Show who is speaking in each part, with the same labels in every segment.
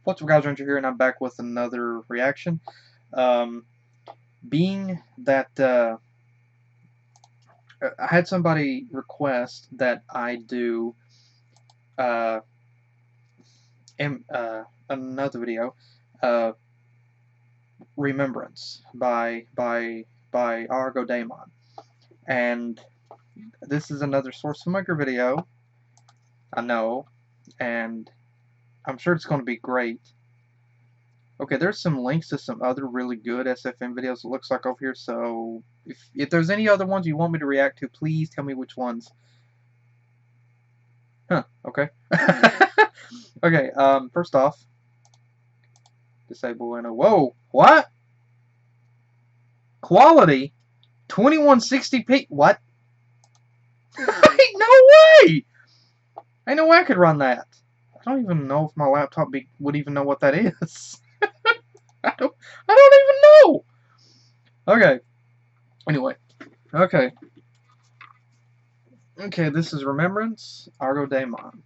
Speaker 1: What's up, guys? Ranger here, and I'm back with another reaction. Um, being that I had somebody request that I do uh, another video, uh, Remembrance by Argo Daemon, and this is another Source Filmmaker video. I know, and I'm sure it's going to be great. Okay, there's some links to some other really good SFM videos, it looks like, over here, so if there's any other ones you want me to react to, please tell me which ones. Huh, okay. Okay, first off, disable and whoa, what? Quality? 2160p? What? Ain't no way! Ain't no way I could run that. I don't even know if my laptop would even know what that is. I don't even know. Okay. Anyway. Okay. Okay, this is Remembrance, Argo Daemon.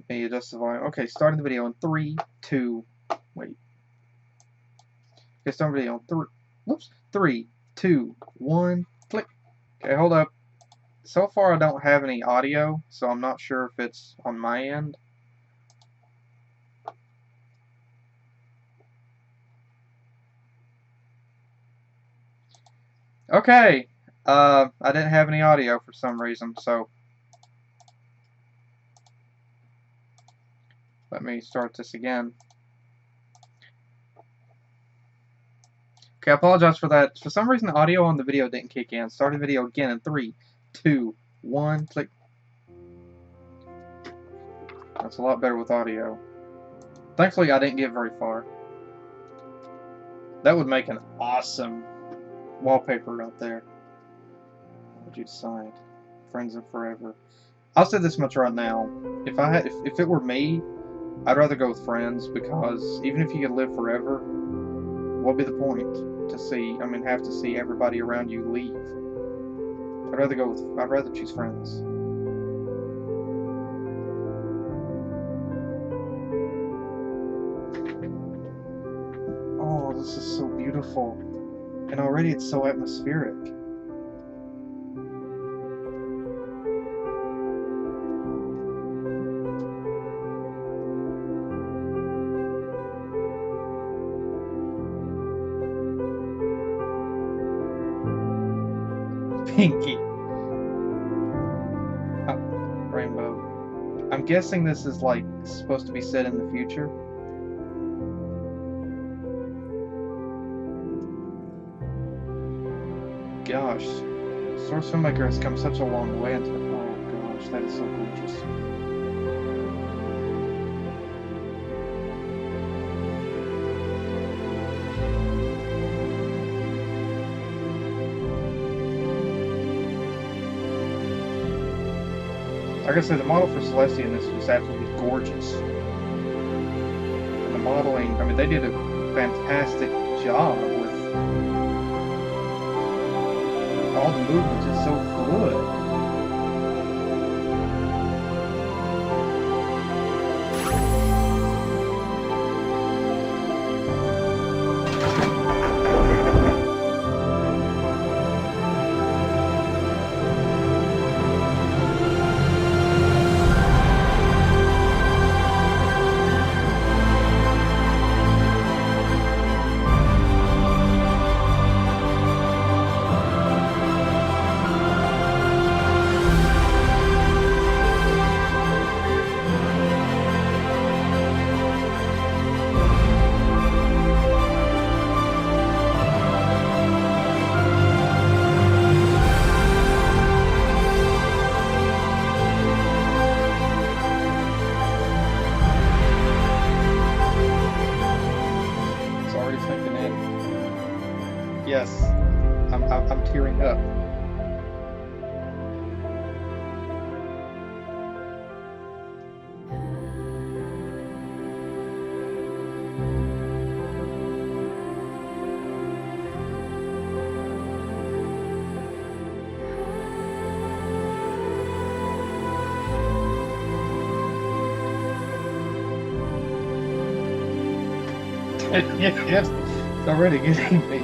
Speaker 1: May you justify. Okay, starting the video in 3, 2, wait. Okay, starting the video in 3, whoops, 3, 2, 1, click. Okay, hold up. So far I don't have any audio, so I'm not sure if it's on my end. Okay, I didn't have any audio for some reason, so let me start this again. Okay, I apologize for that. For some reason, the audio on the video didn't kick in. Start the video again in 3, 2, 1, click. That's a lot better with audio. Thankfully, I didn't get very far. That would make an awesome wallpaper right there. What would you decide? Friends and forever. I'll say this much right now. If it were me, I'd rather go with friends, because even if you could live forever, what would be the point to have to see everybody around you leave? I'd rather choose friends. Oh, this is so beautiful. And already it's so atmospheric. Pinky. Oh, rainbow. I'm guessing this is like supposed to be set in the future. Gosh, Source Filmmaker has come such a long way into it. Oh gosh, that is so gorgeous. Like I said, the model for Celestia in this was absolutely gorgeous. And the modeling, they did a fantastic job with all the movements. It's so good. Yes, I'm tearing up. It's already getting me.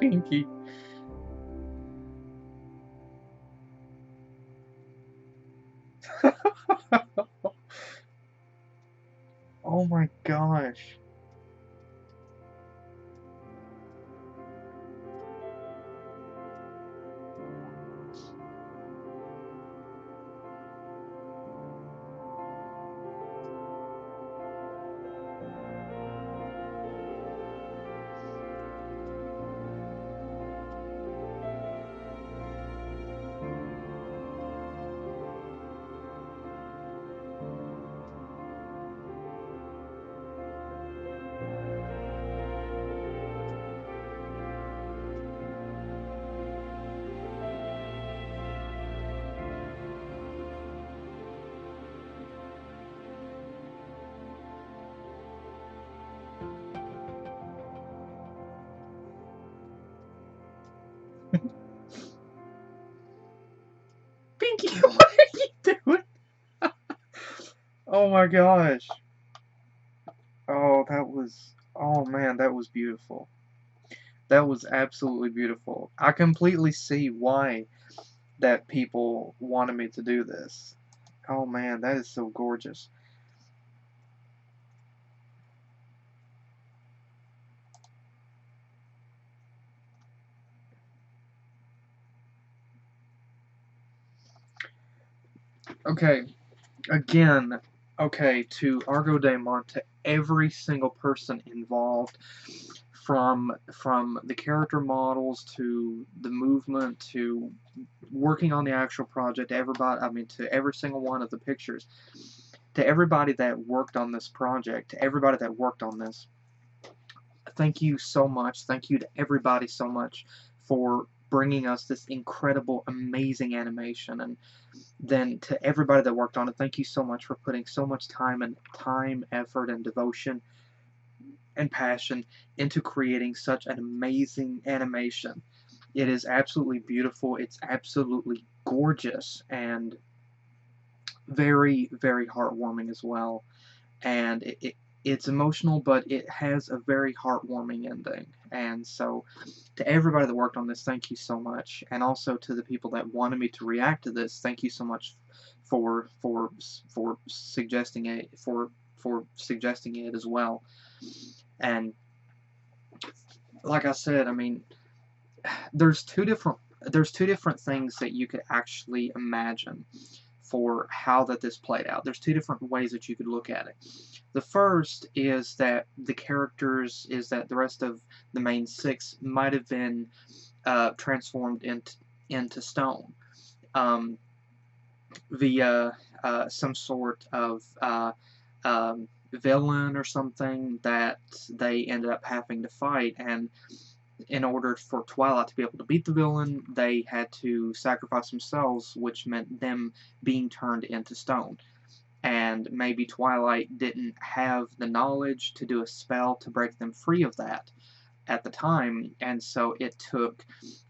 Speaker 1: Pinky. Oh my gosh. Pinky, what are you doing? Oh my gosh. Oh, oh man, that was beautiful. That was absolutely beautiful. I completely see why that people wanted me to do this. Oh man, that is so gorgeous. Okay, again, okay, to Argo Daemon, to every single person involved, from the character models to the movement to working on the actual project, everybody, I mean, to every single one of the pictures, to everybody that worked on this project, to everybody that worked on this, thank you so much. Thank you to everybody so much for bringing us this incredible, amazing animation. And then to everybody that worked on it, thank you so much for putting so much time, effort, and devotion and passion into creating such an amazing animation. It is absolutely beautiful. It's absolutely gorgeous and very, very heartwarming as well. And it's emotional, but it has a very heartwarming ending. And so, to everybody that worked on this, thank you so much. And also to the people that wanted me to react to this, thank you so much for suggesting it as well. And like I said, I mean, there's two different things that you could actually imagine for how this played out. There's two different ways that you could look at it. The first is that the rest of the main six might have been transformed into stone via some sort of villain or something that they ended up having to fight, and in order for Twilight to be able to beat the villain, they had to sacrifice themselves, which meant them being turned into stone. And maybe Twilight didn't have the knowledge to do a spell to break them free of that. at the time, and so it took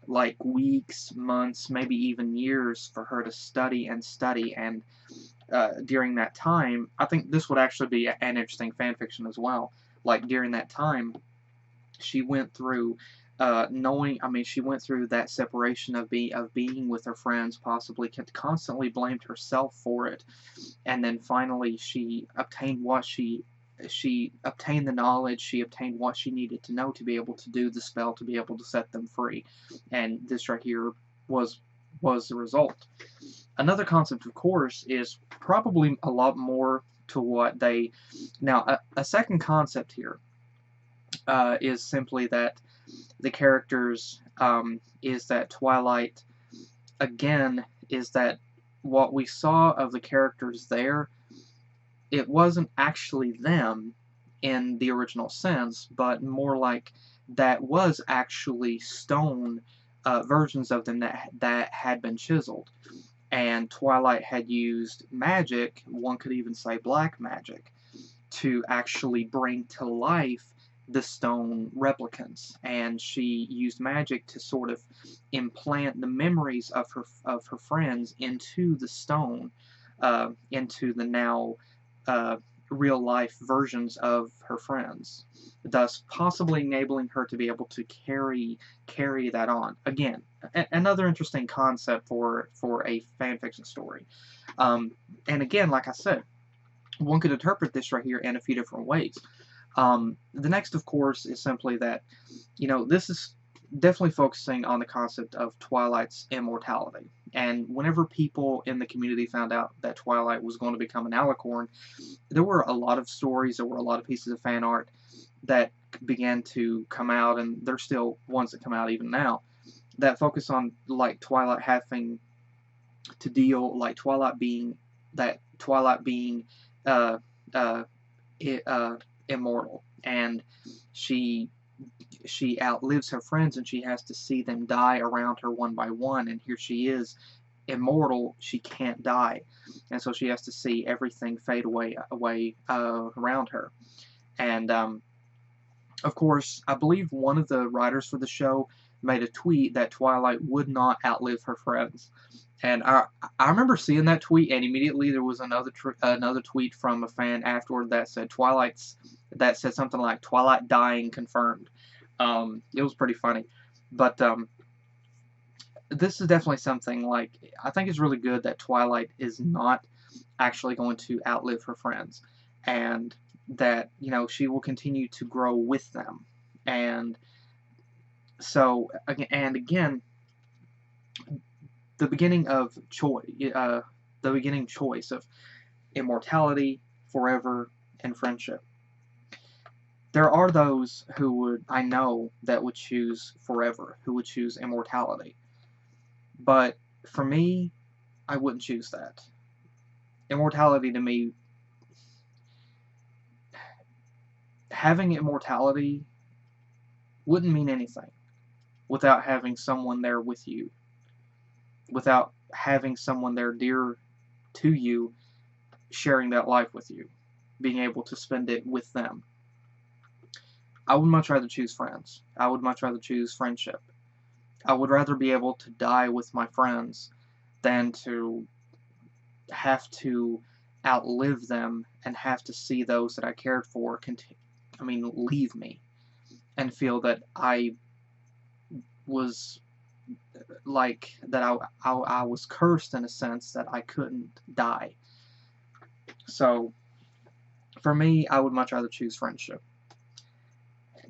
Speaker 1: like weeks, months, maybe even years for her to study and study. And during that time, I think this would actually be an interesting fan fiction as well. Like during that time, she went through she went through that separation of being with her friends, possibly constantly blamed herself for it, and then finally she obtained she obtained the knowledge, she obtained what she needed to know to be able to do the spell, to be able to set them free. And this right here was the result. Another concept, of course, is probably a lot more to what they... Now, a second concept here is simply that the characters, is that Twilight, again, is that what we saw of the characters there, it wasn't actually them in the original sense, but more like that was actually stone versions of them that had been chiseled. And Twilight had used magic, one could even say black magic, to actually bring to life the stone replicants, and she used magic to sort of implant the memories of her friends into the stone, into the now real life versions of her friends, thus possibly enabling her to be able to carry that on. Again, another interesting concept for a fan fiction story. And again, like I said, one could interpret this right here in a few different ways. The next, of course, is simply that, this is definitely focusing on the concept of Twilight's immortality. And whenever people in the community found out that Twilight was going to become an alicorn, there were a lot of stories, there were a lot of pieces of fan art that began to come out, and there's still ones that come out even now, that focus on, like, Twilight having to deal, like, Twilight being uh, uh, immortal, and she outlives her friends, and she has to see them die around her one by one, and here she is, immortal, she can't die, and so she has to see everything fade away around her. And of course, I believe one of the writers for the show made a tweet that Twilight would not outlive her friends. And I remember seeing that tweet, and immediately there was another tweet from a fan afterward that said something like "Twilight dying confirmed." It was pretty funny, but this is definitely something, like, I think it's really good that Twilight is not actually going to outlive her friends, and that she will continue to grow with them. And so again, the beginning choice of immortality, forever, and friendship. There are those I know that would choose forever, who would choose immortality. But for me, I wouldn't choose that. Immortality to me, having immortality wouldn't mean anything without having someone there with you, without having someone there dear to you, sharing that life with you, being able to spend it with them. I would much rather choose friends. I would much rather choose friendship. I would rather be able to die with my friends than to have to outlive them and have to see those that I cared for leave me, and feel that I was I was cursed in a sense that I couldn't die. So for me, I would much rather choose friendship.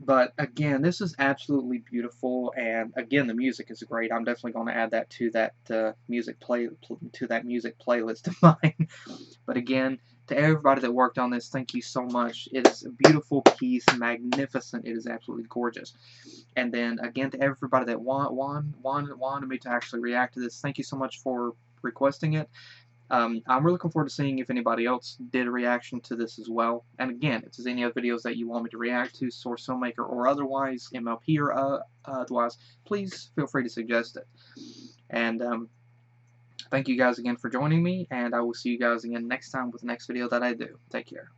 Speaker 1: But again, this is absolutely beautiful, and again, the music is great. I'm definitely going to add that to that music playlist of mine. But again, to everybody that worked on this, thank you so much. It is a beautiful piece, magnificent. It is absolutely gorgeous. And then again, to everybody that wanted me to actually react to this, thank you so much for requesting it. I'm really looking forward to seeing if anybody else did a reaction to this as well. And again, if there's any other videos that you want me to react to, Source Filmmaker or otherwise, MLP or otherwise, please feel free to suggest it. And thank you guys again for joining me, and I will see you guys again next time with the next video that I do. Take care.